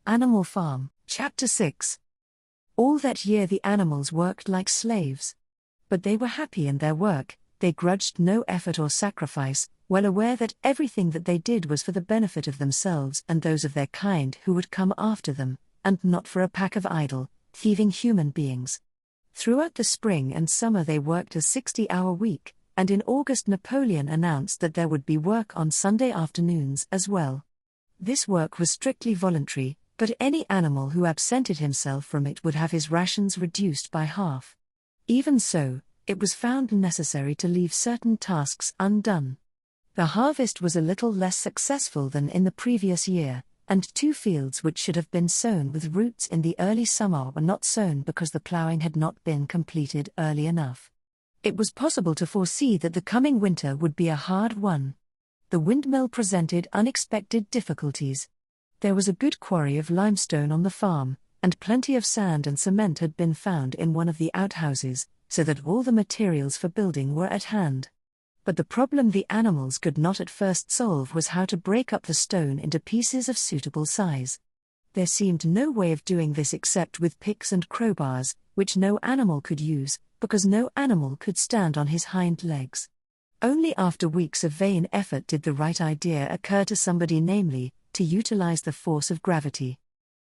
Animal Farm, Chapter 6. All that year the animals worked like slaves. But they were happy in their work, they grudged no effort or sacrifice, well aware that everything that they did was for the benefit of themselves and those of their kind who would come after them, and not for a pack of idle, thieving human beings. Throughout the spring and summer they worked a 60-hour week, and in August Napoleon announced that there would be work on Sunday afternoons as well. This work was strictly voluntary, but any animal who absented himself from it would have his rations reduced by half. Even so, it was found necessary to leave certain tasks undone. The harvest was a little less successful than in the previous year, and 2 fields which should have been sown with roots in the early summer were not sown because the ploughing had not been completed early enough. It was possible to foresee that the coming winter would be a hard one. The windmill presented unexpected difficulties. There was a good quarry of limestone on the farm, and plenty of sand and cement had been found in one of the outhouses, so that all the materials for building were at hand. But the problem the animals could not at first solve was how to break up the stone into pieces of suitable size. There seemed no way of doing this except with picks and crowbars, which no animal could use, because no animal could stand on his hind legs. Only after weeks of vain effort did the right idea occur to somebody, namely, to utilize the force of gravity.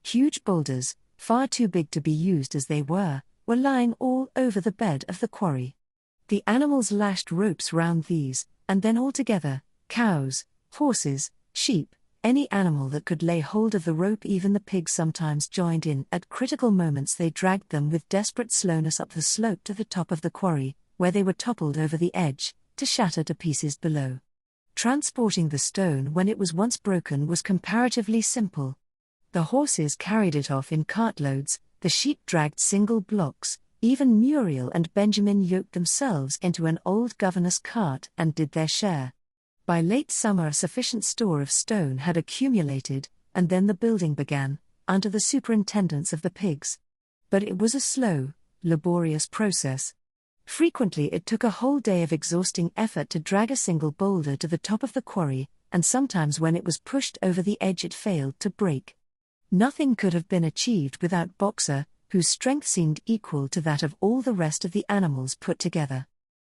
Huge boulders, far too big to be used as they were lying all over the bed of the quarry. The animals lashed ropes round these, and then all together, cows, horses, sheep, any animal that could lay hold of the rope, even the pigs sometimes joined in. At critical moments they dragged them with desperate slowness up the slope to the top of the quarry, where they were toppled over the edge, to shatter to pieces below. Transporting the stone when it was once broken was comparatively simple. The horses carried it off in cartloads, the sheep dragged single blocks, even Muriel and Benjamin yoked themselves into an old governess cart and did their share. By late summer a sufficient store of stone had accumulated, and then the building began, under the superintendence of the pigs. But it was a slow, laborious process. Frequently it took a whole day of exhausting effort to drag a single boulder to the top of the quarry, and sometimes when it was pushed over the edge it failed to break. Nothing could have been achieved without Boxer, whose strength seemed equal to that of all the rest of the animals put together.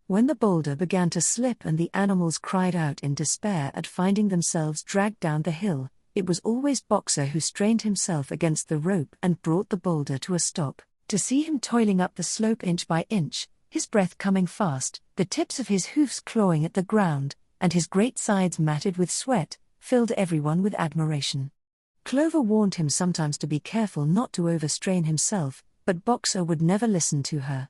When the boulder began to slip and the animals cried out in despair at finding themselves dragged down the hill, it was always Boxer who strained himself against the rope and brought the boulder to a stop. To see him toiling up the slope inch by inch, his breath coming fast, the tips of his hoofs clawing at the ground, and his great sides matted with sweat, filled everyone with admiration. Clover warned him sometimes to be careful not to overstrain himself, but Boxer would never listen to her.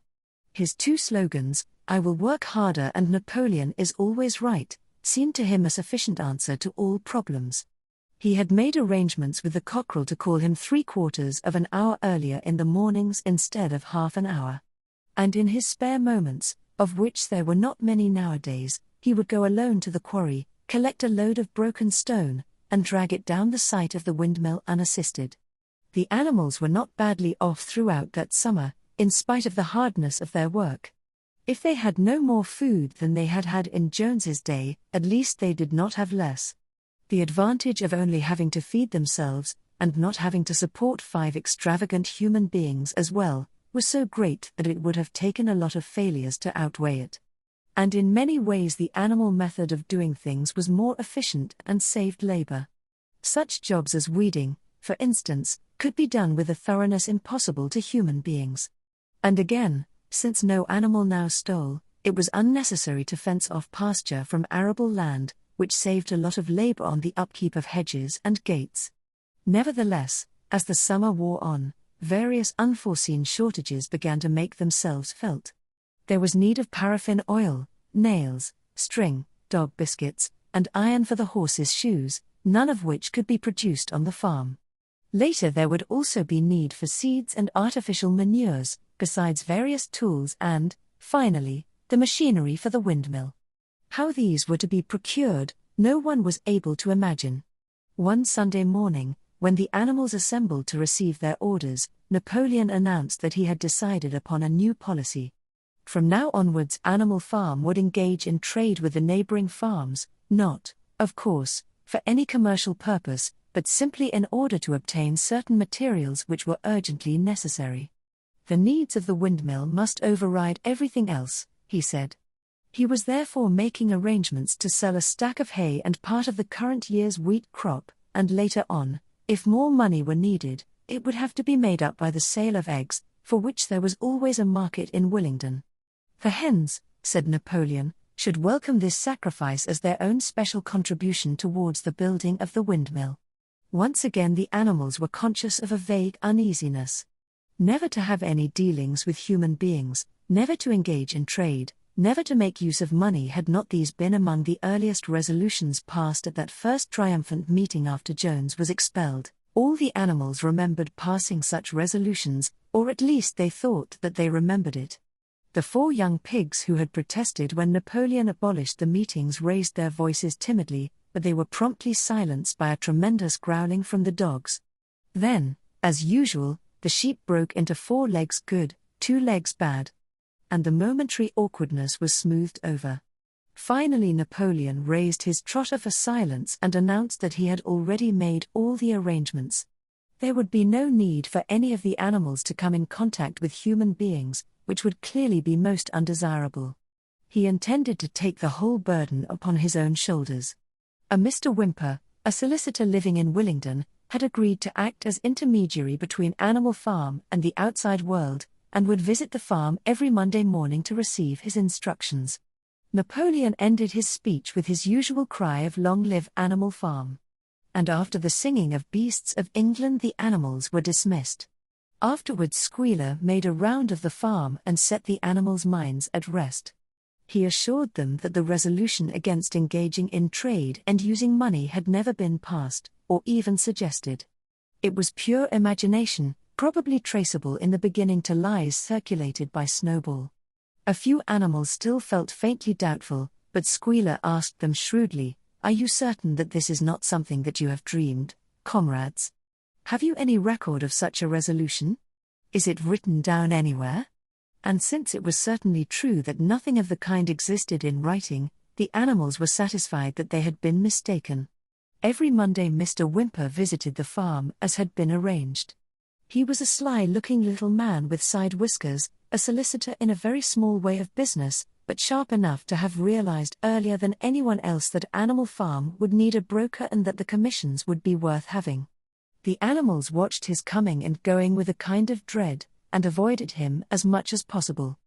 His 2 slogans, "I will work harder" and "Napoleon is always right," seemed to him a sufficient answer to all problems. He had made arrangements with the cockerel to call him 3/4 of an hour earlier in the mornings instead of half an hour. And in his spare moments, of which there were not many nowadays, he would go alone to the quarry, collect a load of broken stone, and drag it down the site of the windmill unassisted. The animals were not badly off throughout that summer, in spite of the hardness of their work. If they had no more food than they had had in Jones's day, at least they did not have less. The advantage of only having to feed themselves, and not having to support 5 extravagant human beings as well, was so great that it would have taken a lot of failures to outweigh it. And in many ways the animal method of doing things was more efficient and saved labor. Such jobs as weeding, for instance, could be done with a thoroughness impossible to human beings. And again, since no animal now stole, it was unnecessary to fence off pasture from arable land, which saved a lot of labor on the upkeep of hedges and gates. Nevertheless, as the summer wore on, various unforeseen shortages began to make themselves felt. There was need of paraffin oil, nails, string, dog biscuits, and iron for the horses' shoes, none of which could be produced on the farm. Later there would also be need for seeds and artificial manures, besides various tools and, finally, the machinery for the windmill. How these were to be procured, no one was able to imagine. One Sunday morning, when the animals assembled to receive their orders, Napoleon announced that he had decided upon a new policy. From now onwards Animal Farm would engage in trade with the neighboring farms, not, of course, for any commercial purpose, but simply in order to obtain certain materials which were urgently necessary. The needs of the windmill must override everything else, he said. He was therefore making arrangements to sell a stack of hay and part of the current year's wheat crop, and later on, if more money were needed, it would have to be made up by the sale of eggs, for which there was always a market in Willingdon. The hens, said Napoleon, should welcome this sacrifice as their own special contribution towards the building of the windmill. Once again the animals were conscious of a vague uneasiness. Never to have any dealings with human beings, never to engage in trade, never to make use of money, had not these been among the earliest resolutions passed at that first triumphant meeting after Jones was expelled? All the animals remembered passing such resolutions, or at least they thought that they remembered it. The 4 young pigs who had protested when Napoleon abolished the meetings raised their voices timidly, but they were promptly silenced by a tremendous growling from the dogs. Then, as usual, the sheep broke into 4 legs good, 2 legs bad. And the momentary awkwardness was smoothed over. Finally Napoleon raised his trotter for silence and announced that he had already made all the arrangements. There would be no need for any of the animals to come in contact with human beings, which would clearly be most undesirable. He intended to take the whole burden upon his own shoulders. A Mr. Whymper, a solicitor living in Willingdon, had agreed to act as intermediary between Animal Farm and the outside world, and would visit the farm every Monday morning to receive his instructions. Napoleon ended his speech with his usual cry of "Long live Animal Farm!" And after the singing of Beasts of England the animals were dismissed. Afterwards Squealer made a round of the farm and set the animals' minds at rest. He assured them that the resolution against engaging in trade and using money had never been passed, or even suggested. It was pure imagination, probably traceable in the beginning to lies circulated by Snowball. A few animals still felt faintly doubtful, but Squealer asked them shrewdly, "Are you certain that this is not something that you have dreamed, comrades? Have you any record of such a resolution? Is it written down anywhere?" And since it was certainly true that nothing of the kind existed in writing, the animals were satisfied that they had been mistaken. Every Monday Mr. Whymper visited the farm as had been arranged. He was a sly-looking little man with side whiskers, a solicitor in a very small way of business, but sharp enough to have realized earlier than anyone else that Animal Farm would need a broker and that the commissions would be worth having. The animals watched his coming and going with a kind of dread, and avoided him as much as possible.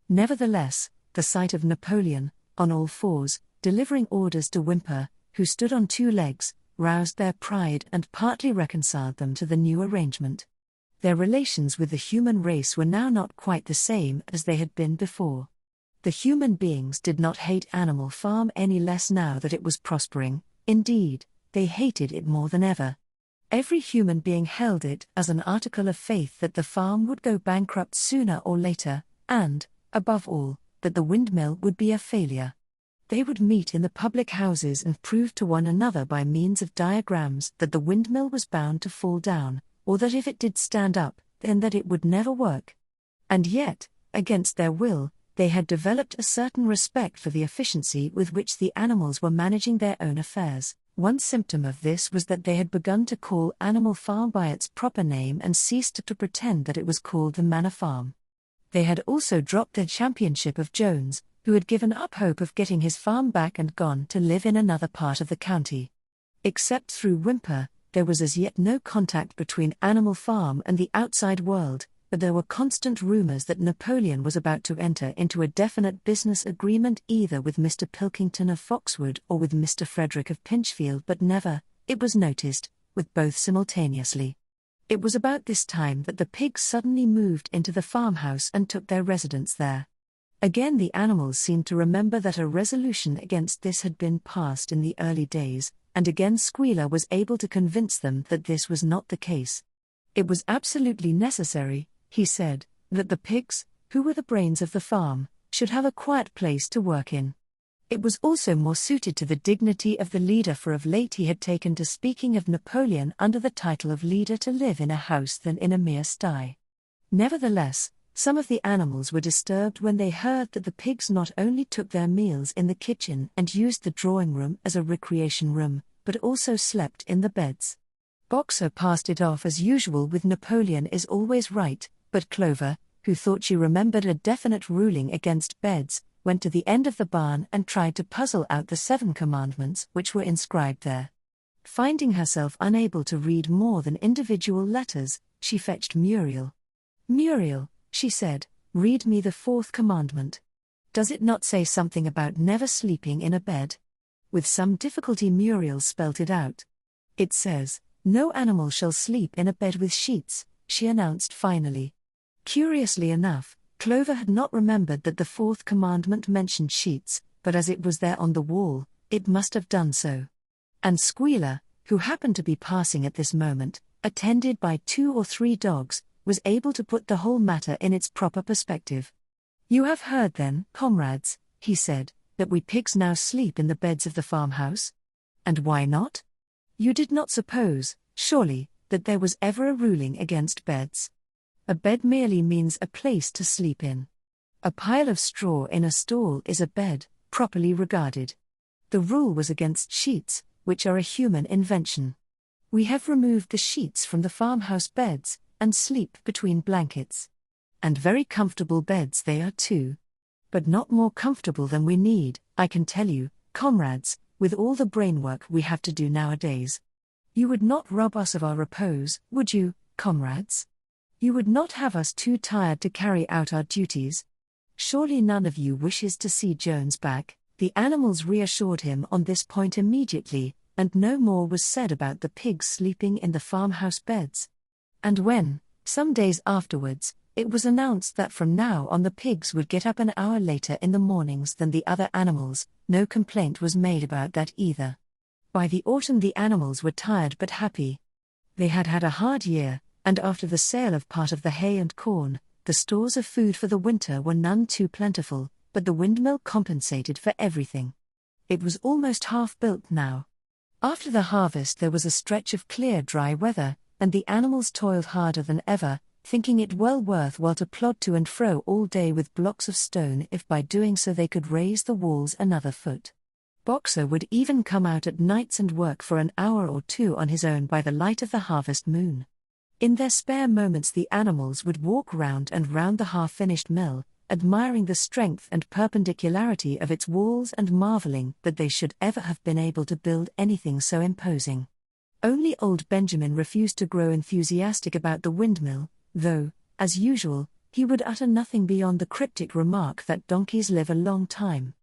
Nevertheless, the sight of Napoleon, on all fours, delivering orders to Whymper, who stood on 2 legs, roused their pride and partly reconciled them to the new arrangement. Their relations with the human race were now not quite the same as they had been before. The human beings did not hate Animal Farm any less now that it was prospering; indeed, they hated it more than ever. Every human being held it as an article of faith that the farm would go bankrupt sooner or later, and, above all, that the windmill would be a failure. They would meet in the public houses and prove to one another by means of diagrams that the windmill was bound to fall down, or that if it did stand up, then that it would never work. And yet, against their will, they had developed a certain respect for the efficiency with which the animals were managing their own affairs. One symptom of this was that they had begun to call Animal Farm by its proper name and ceased to pretend that it was called the Manor Farm. They had also dropped their championship of Jones, who had given up hope of getting his farm back and gone to live in another part of the county. Except through Whymper, there was as yet no contact between Animal Farm and the outside world, but there were constant rumors that Napoleon was about to enter into a definite business agreement either with Mr. Pilkington of Foxwood or with Mr. Frederick of Pinchfield, but never, it was noticed, with both simultaneously. It was about this time that the pigs suddenly moved into the farmhouse and took their residence there. Again the animals seemed to remember that a resolution against this had been passed in the early days, and again Squealer was able to convince them that this was not the case. It was absolutely necessary, he said, that the pigs, who were the brains of the farm, should have a quiet place to work in. It was also more suited to the dignity of the leader, for of late he had taken to speaking of Napoleon under the title of leader to live in a house than in a mere sty. Nevertheless, some of the animals were disturbed when they heard that the pigs not only took their meals in the kitchen and used the drawing room as a recreation room, but also slept in the beds. Boxer passed it off as usual with Napoleon is always right, but Clover, who thought she remembered a definite ruling against beds, went to the end of the barn and tried to puzzle out the 7 commandments which were inscribed there. Finding herself unable to read more than individual letters, she fetched Muriel. "Muriel," she said, "read me the 4th commandment. Does it not say something about never sleeping in a bed?" With some difficulty Muriel spelt it out. "It says, 'No animal shall sleep in a bed with sheets,'" she announced finally. Curiously enough, Clover had not remembered that the 4th commandment mentioned sheets, but as it was there on the wall, it must have done so. And Squealer, who happened to be passing at this moment, attended by 2 or 3 dogs, was able to put the whole matter in its proper perspective. "You have heard then, comrades," he said, "that we pigs now sleep in the beds of the farmhouse? And why not? You did not suppose, surely, that there was ever a ruling against beds. A bed merely means a place to sleep in. A pile of straw in a stall is a bed, properly regarded. The rule was against sheets, which are a human invention. We have removed the sheets from the farmhouse beds, and sleep between blankets. And very comfortable beds they are too. But not more comfortable than we need, I can tell you, comrades, with all the brainwork we have to do nowadays. You would not rob us of our repose, would you, comrades? You would not have us too tired to carry out our duties? Surely none of you wishes to see Jones back." The animals reassured him on this point immediately, and no more was said about the pigs sleeping in the farmhouse beds. And when, some days afterwards, it was announced that from now on the pigs would get up an hour later in the mornings than the other animals, no complaint was made about that either. By the autumn the animals were tired but happy. They had had a hard year, and after the sale of part of the hay and corn, the stores of food for the winter were none too plentiful, but the windmill compensated for everything. It was almost half built now. After the harvest there was a stretch of clear dry weather, and the animals toiled harder than ever, thinking it well worth while to plod to and fro all day with blocks of stone if by doing so they could raise the walls another foot. Boxer would even come out at nights and work for an hour or 2 on his own by the light of the harvest moon. In their spare moments the animals would walk round and round the half-finished mill, admiring the strength and perpendicularity of its walls and marveling that they should ever have been able to build anything so imposing. Only old Benjamin refused to grow enthusiastic about the windmill, though, as usual, he would utter nothing beyond the cryptic remark that donkeys live a long time.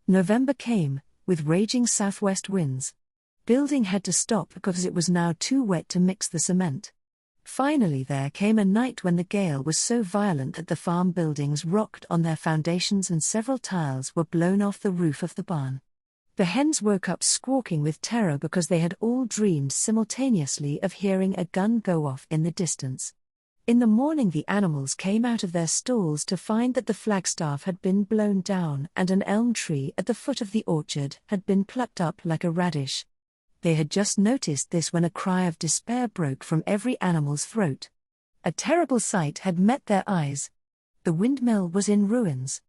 November came, with raging southwest winds. Building had to stop because it was now too wet to mix the cement. Finally there came a night when the gale was so violent that the farm buildings rocked on their foundations and several tiles were blown off the roof of the barn. The hens woke up squawking with terror because they had all dreamed simultaneously of hearing a gun go off in the distance. In the morning the animals came out of their stalls to find that the flagstaff had been blown down and an elm tree at the foot of the orchard had been plucked up like a radish. They had just noticed this when a cry of despair broke from every animal's throat. A terrible sight had met their eyes. The windmill was in ruins.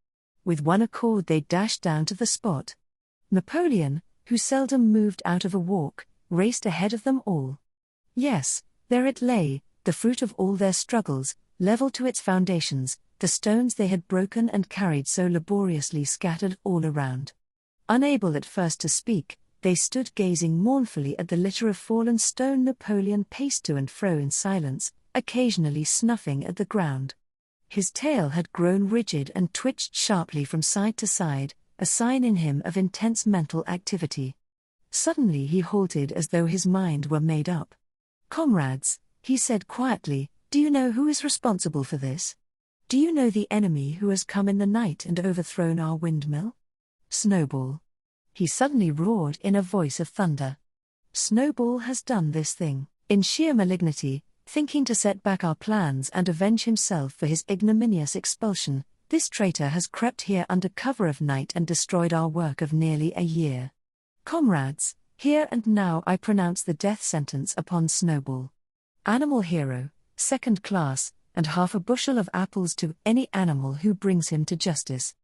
With one accord they dashed down to the spot. Napoleon, who seldom moved out of a walk, raced ahead of them all. Yes, there it lay, the fruit of all their struggles, level to its foundations, the stones they had broken and carried so laboriously scattered all around. Unable at first to speak, they stood gazing mournfully at the litter of fallen stone. Napoleon paced to and fro in silence, occasionally snuffing at the ground. His tail had grown rigid and twitched sharply from side to side, a sign in him of intense mental activity. Suddenly he halted as though his mind were made up. "Comrades," he said quietly, "do you know who is responsible for this? Do you know the enemy who has come in the night and overthrown our windmill? Snowball." He suddenly roared in a voice of thunder. "Snowball has done this thing, in sheer malignity, thinking to set back our plans and avenge himself for his ignominious expulsion. This traitor has crept here under cover of night and destroyed our work of nearly a year. Comrades, here and now I pronounce the death sentence upon Snowball. Animal hero, second class, and half a bushel of apples to any animal who brings him to justice.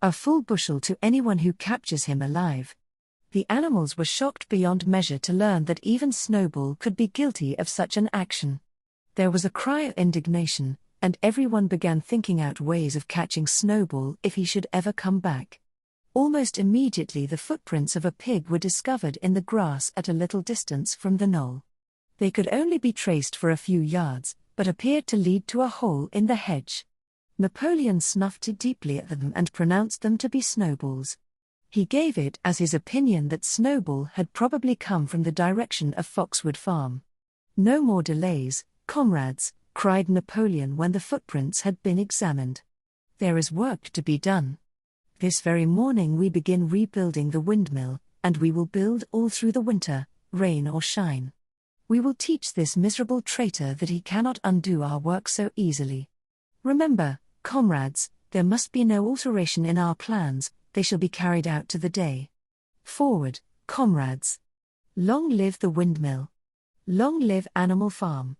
A full bushel to anyone who captures him alive. The animals were shocked beyond measure to learn that even Snowball could be guilty of such an action. There was a cry of indignation, and everyone began thinking out ways of catching Snowball if he should ever come back. Almost immediately the footprints of a pig were discovered in the grass at a little distance from the knoll. They could only be traced for a few yards, but appeared to lead to a hole in the hedge. Napoleon snuffed deeply at them and pronounced them to be Snowballs. He gave it as his opinion that Snowball had probably come from the direction of Foxwood Farm. "No more delays, comrades," cried Napoleon when the footprints had been examined. "There is work to be done. This very morning we begin rebuilding the windmill, and we will build all through the winter, rain or shine. We will teach this miserable traitor that he cannot undo our work so easily. Remember, comrades, there must be no alteration in our plans, they shall be carried out to the day. Forward, comrades. Long live the windmill. Long live Animal Farm."